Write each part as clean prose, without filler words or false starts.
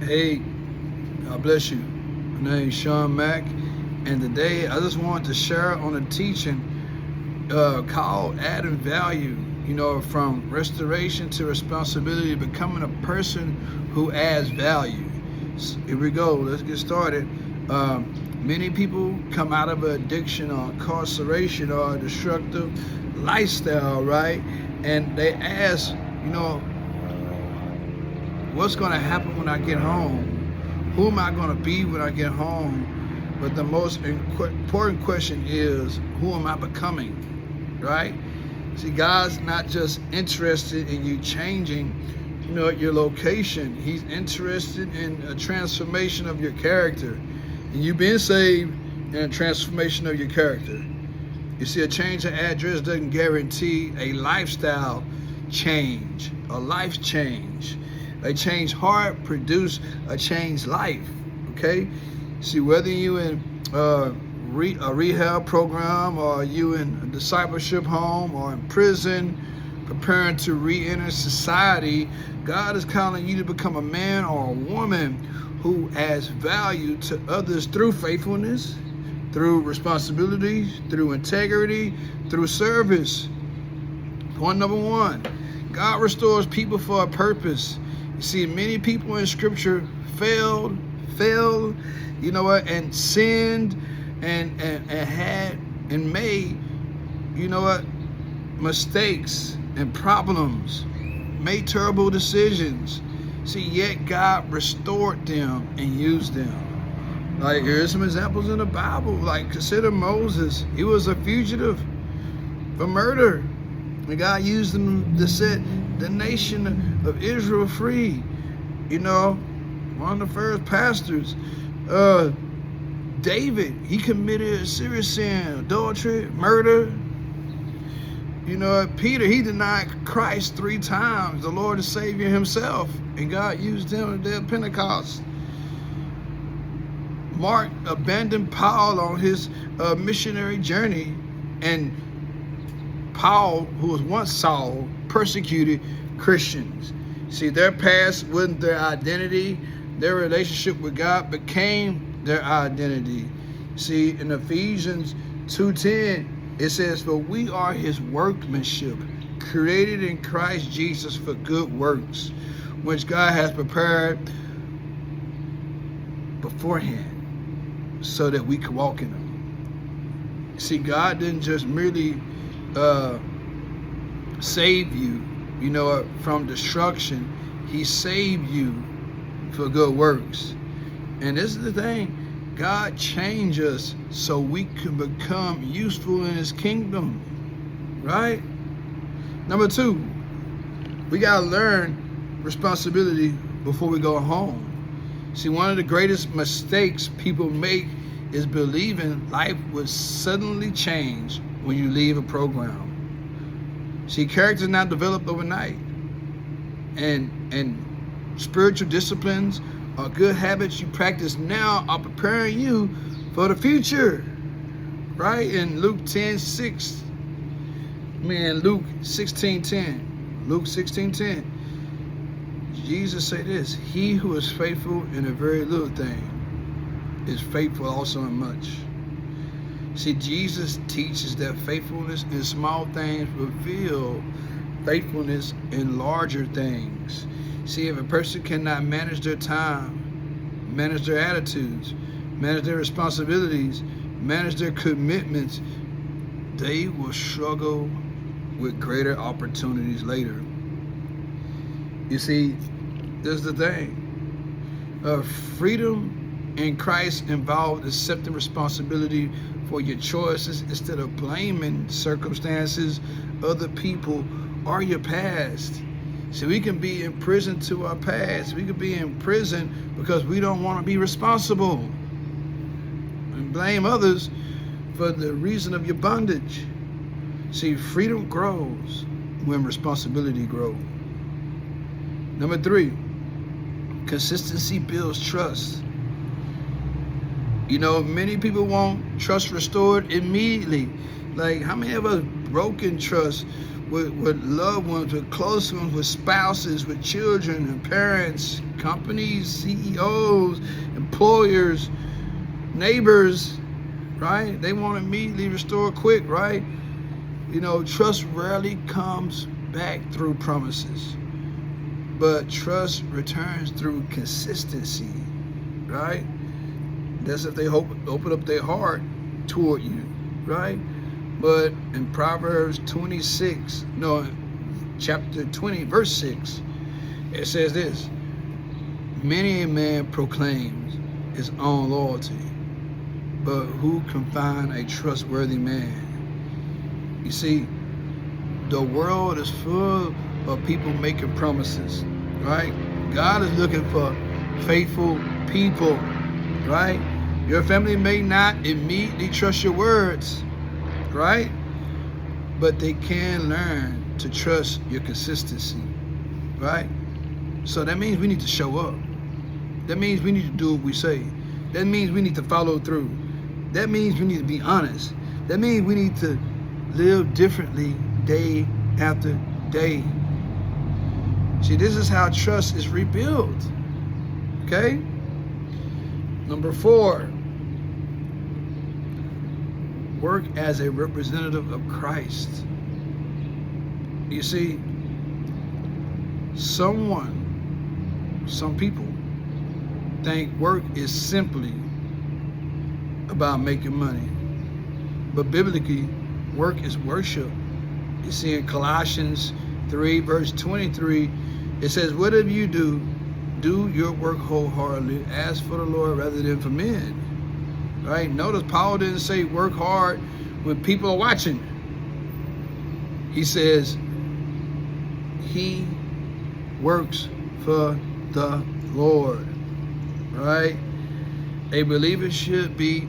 Hey, God bless you. My name is Sean Mack, and today I just wanted to share on a teaching called Adding Value. From restoration to responsibility, becoming a person who adds value. So here we go. Let's get started. Many people come out of addiction or incarceration or a destructive lifestyle, right? And they ask, what's going to happen when I get home? Who am I going to be when I get home? But the most important question is, who am I becoming, right? See, God's not just interested in you changing, your location. He's interested in a transformation of your character. And you've been saved in a transformation of your character. You see, a change of address doesn't guarantee a lifestyle change, a life change. A changed heart produce a changed life, okay? See, whether you in a rehab program, or you in a discipleship home, or in prison, preparing to re-enter society, God is calling you to become a man or a woman who adds value to others through faithfulness, through responsibility, through integrity, through service. Point number one, God restores people for a purpose. You see, many people in Scripture failed, and sinned, and had and made, mistakes and problems, made terrible decisions. See, yet God restored them and used them. Like, here's some examples in the Bible. Like, consider Moses. He was a fugitive for murder, and God used him to set the nation of Israel free. One of the first pastors, David, he committed a serious sin, adultery, murder. Peter, he denied Christ 3 times, the Lord and Savior himself, and God used him on the day of Pentecost. Mark abandoned Paul on his missionary journey, and Paul, who was once Saul, persecuted Christians. See, their past wasn't their identity. Their relationship with God became their identity. See, in Ephesians 2:10, it says, "For we are his workmanship, created in Christ Jesus for good works, which God has prepared beforehand so that we could walk in them." See, God didn't just merely save you, from destruction. He saved you for good works. And this is the thing, God changed us so we can become useful in his kingdom, right? Number 2, we got to learn responsibility before we go home. See, one of the greatest mistakes people make is believing life would suddenly change when you leave a program. See, character is not developed overnight. And spiritual disciplines or good habits you practice now are preparing you for the future. Right? In Luke 16:10, Jesus said this, "He who is faithful in a very little thing is faithful also in much." See, Jesus teaches that faithfulness in small things reveal faithfulness in larger things. See, if a person cannot manage their time, manage their attitudes, manage their responsibilities, manage their commitments, they will struggle with greater opportunities later. You see, this is the thing. Freedom in Christ involves accepting responsibility for your choices instead of blaming circumstances, other people, or your past. See, we can be in prison to our past. We can be in prison because we don't want to be responsible and blame others for the reason of your bondage. See, freedom grows when responsibility grows. Number 3, consistency builds trust. Many people want trust restored immediately. Like, how many of us broken trust with loved ones, with close ones, with spouses, with children and parents, companies, CEOs, employers, neighbors, right? They want to immediately restore quick, right? Trust rarely comes back through promises, but trust returns through consistency, right? That's if they open up their heart toward you, right? But in Proverbs chapter 20, verse 6, it says this: many a man proclaims his own loyalty, but who can find a trustworthy man? You see, the world is full of people making promises, right? God is looking for faithful people, right? Your family may not immediately trust your words, right? But they can learn to trust your consistency, right? So that means we need to show up. That means we need to do what we say. That means we need to follow through. That means we need to be honest. That means we need to live differently day after day. See, this is how trust is rebuilt. Okay? Number 4, work as a representative of Christ. You see, some people think work is simply about making money. But biblically, work is worship. You see in Colossians 3, verse 23, it says, whatever you do, do your work wholeheartedly, as for the Lord rather than for men. Right? Notice Paul didn't say work hard when people are watching. He says he works for the Lord. Right? A believer should be,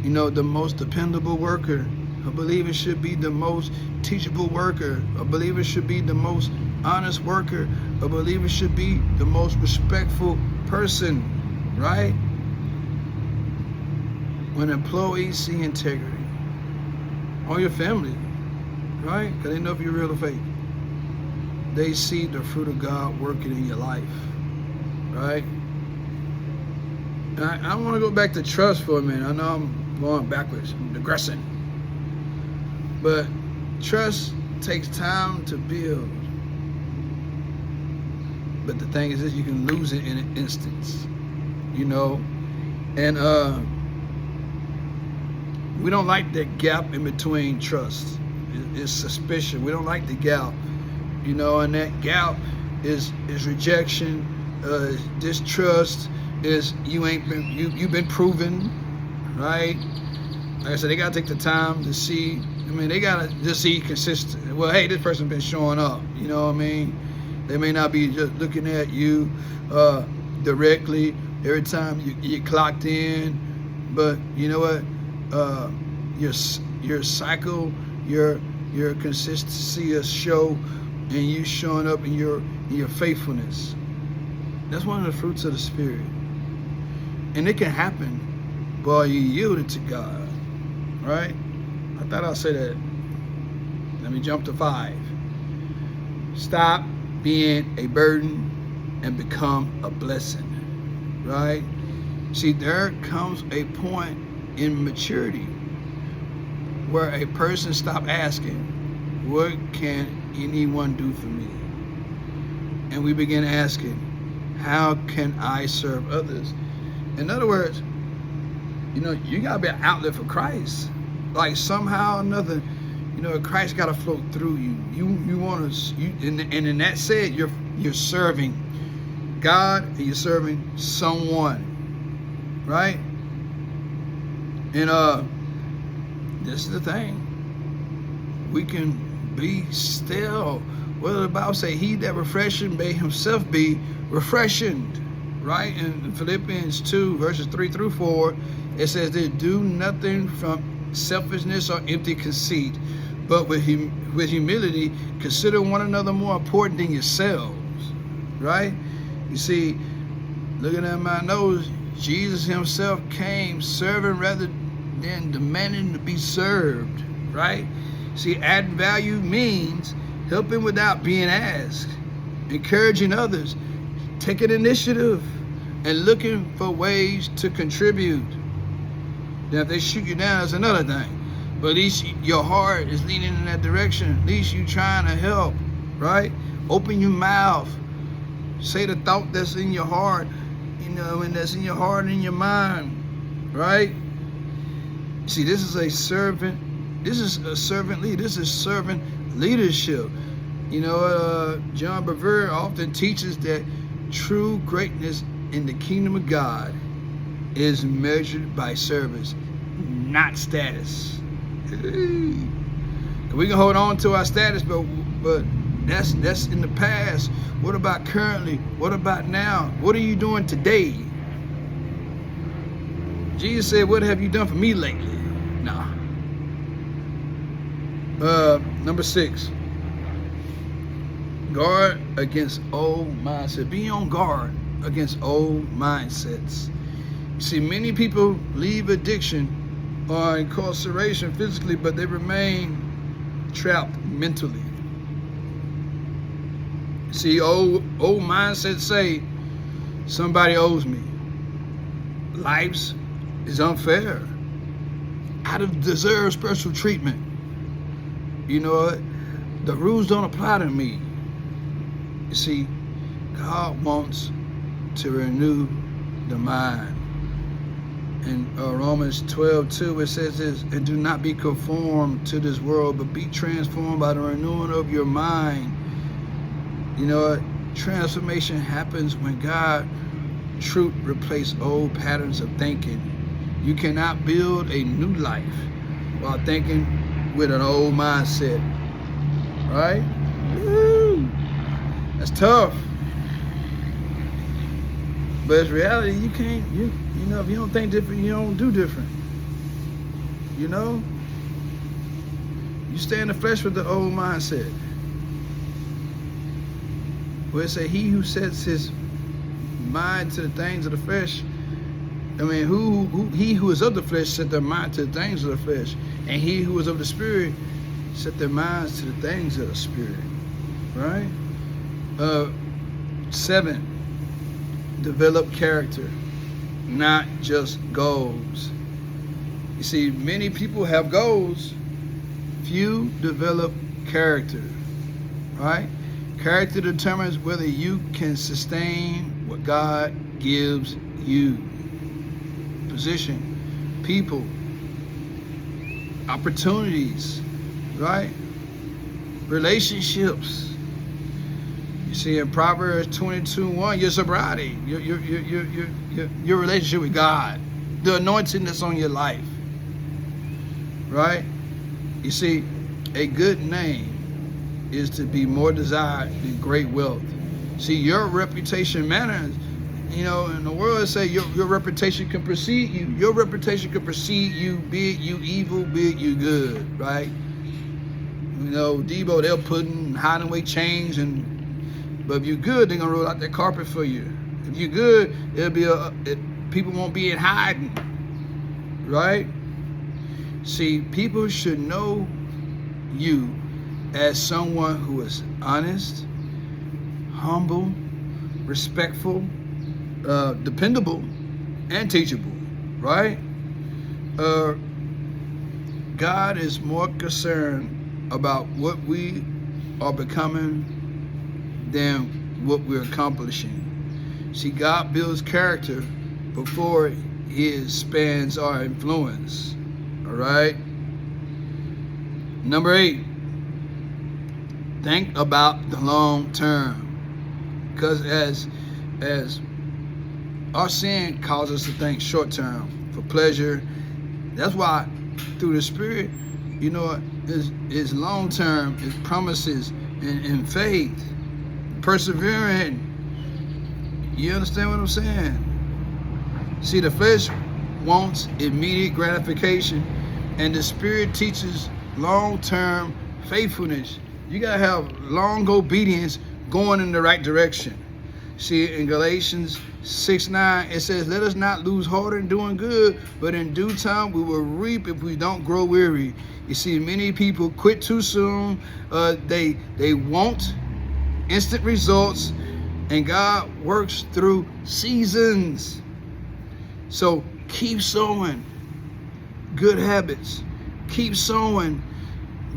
the most dependable worker. A believer should be the most teachable worker. A believer should be the most honest worker. A believer should be the most respectful person, right? When employees see integrity on your family, right? Because they know if you're real or fake. They see the fruit of God working in your life, right? And I want to go back to trust for a minute. I know I'm going backwards, I'm digressing. But trust takes time to build. But the thing is this, you can lose it in an instance, And we don't like that gap in between trust. It's suspicion. We don't like the gap, and that gap is rejection, distrust, is you've been proven, right? Like I said, they gotta take the time to see. They gotta just see consistent. Well, hey, this person's been showing up. You know what I mean? They may not be just looking at you directly every time you clocked in, but you know what? Your cycle, your consistency of show, and you showing up in your faithfulness. That's one of the fruits of the Spirit, and it can happen while you yield to God, right? I thought I'd say that. Let me jump to 5. Stop being a burden and become a blessing, right? See, there comes a point in maturity where a person stops asking, what can anyone do for me? And we begin asking, how can I serve others? In other words, you gotta be an outlet for Christ. Like somehow or another, Christ gotta flow through you. You want to, and in that said, you're serving God and you're serving someone, right? And this is the thing. We can be still. What the Bible say? He that refresheth may himself be refreshing, right? In Philippians 2, verses 3 through 4, it says that do nothing from selfishness or empty conceit, but with humility consider one another more important than yourselves, right? You see, looking at my nose, Jesus himself came serving rather than demanding to be served, right? See, adding value means helping without being asked, encouraging others, taking initiative, and looking for ways to contribute. Now, if they shoot you down, that's another thing. But at least your heart is leaning in that direction. At least you trying to help, right? Open your mouth. Say the thought that's in your heart, and that's in your heart and in your mind, right? See, this is a servant. This is a servant lead. This is servant leadership. John Bevere often teaches that true greatness in the kingdom of God is measured by service, not status. We can hold on to our status, but that's in the past. What about currently? What about now? What are you doing today? Jesus said, "What have you done for me lately?" Nah. Number 6. Guard against old mindset. Be on guard against old mindsets. See, many people leave addiction or incarceration physically, but they remain trapped mentally. See, old mindsets say, somebody owes me. Life is unfair. I deserve special treatment. You know what? The rules don't apply to me. You see, God wants to renew the mind. In Romans 12:2, it says this, "And do not be conformed to this world, but be transformed by the renewing of your mind." You know what? Transformation happens when God truth replaces old patterns of thinking. You cannot build a new life while thinking with an old mindset. Right? Woo! That's tough. But it's reality. You can't, if you don't think different, you don't do different. You stay in the flesh with the old mindset. Where it say, he who sets his mind to the things of the flesh, he who is of the flesh set their mind to the things of the flesh. And he who is of the spirit set their minds to the things of the spirit. Right? 7. Develop character, not just goals. You see, many people have goals, few develop character, right? Character determines whether you can sustain what God gives you. Position, people, opportunities, right? Relationships. You see, in Proverbs 22:1, your sobriety, your relationship with God, the anointing that's on your life, right? You see, a good name is to be more desired than great wealth. See, your reputation matters. In the world, it say your reputation can precede you. Your reputation can precede you, be it you evil, be it you good, right? Debo, they'll put in hiding away chains but if you're good, they're gonna roll out that carpet for you. If you're good, people won't be in hiding, right? See, people should know you as someone who is honest, humble, respectful, dependable, and teachable, right? God is more concerned about what we are becoming than what we're accomplishing. See, God builds character before He expands our influence. All right? Number 8, think about the long term. Because as our sin causes us to think short term for pleasure. That's why through the Spirit, is long term, is promises and faith. Persevering. You understand what I'm saying? See, the flesh wants immediate gratification, and the Spirit teaches long-term faithfulness. You gotta have long obedience going in the right direction. See, in Galatians 6:9, it says, let us not lose heart in doing good, but in due time we will reap if we don't grow weary. You see, many people quit too soon. They want instant results, and God works through seasons. So keep sowing good habits. Keep sowing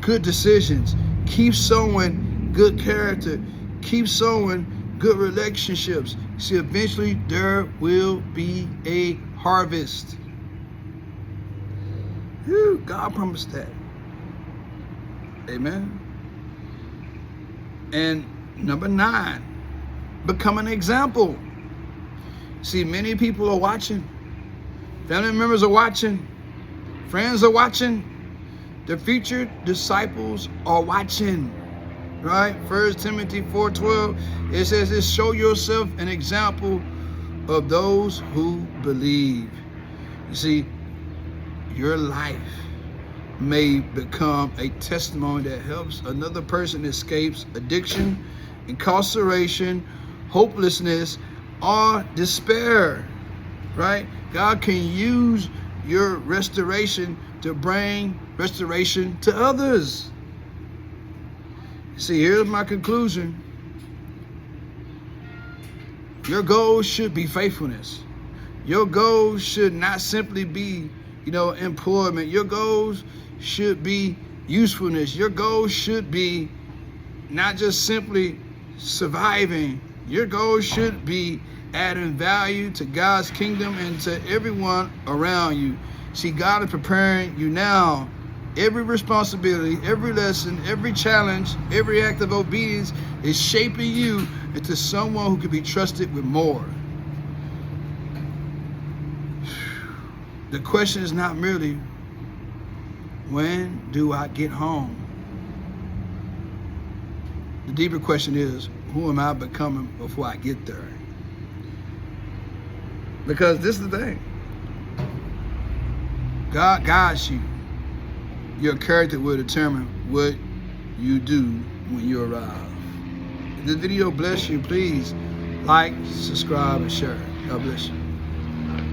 good decisions. Keep sowing good character. Keep sowing good relationships. See, eventually there will be a harvest. Whew, God promised that. Amen. And number 9, become an example. See, many people are watching. Family members are watching. Friends are watching. The future disciples are watching. Right? 1 Timothy 4:12, it says, show yourself an example of those who believe. You see, your life may become a testimony that helps another person escape addiction, incarceration, hopelessness, or despair. Right? God can use your restoration to bring restoration to others. See, here's my conclusion. Your goal should be faithfulness. Your goals should not simply be, employment. Your goals should be usefulness. Your goals should be not just simply surviving. Your goals should be adding value to God's kingdom and to everyone around you. See, God is preparing you now. Every responsibility, every lesson, every challenge, every act of obedience is shaping you into someone who can be trusted with more. The question is not merely, when do I get home? The deeper question is, who am I becoming before I get there? Because this is the thing. God guides you. Your character will determine what you do when you arrive. If this video bless you, please like, subscribe, and share. God bless you.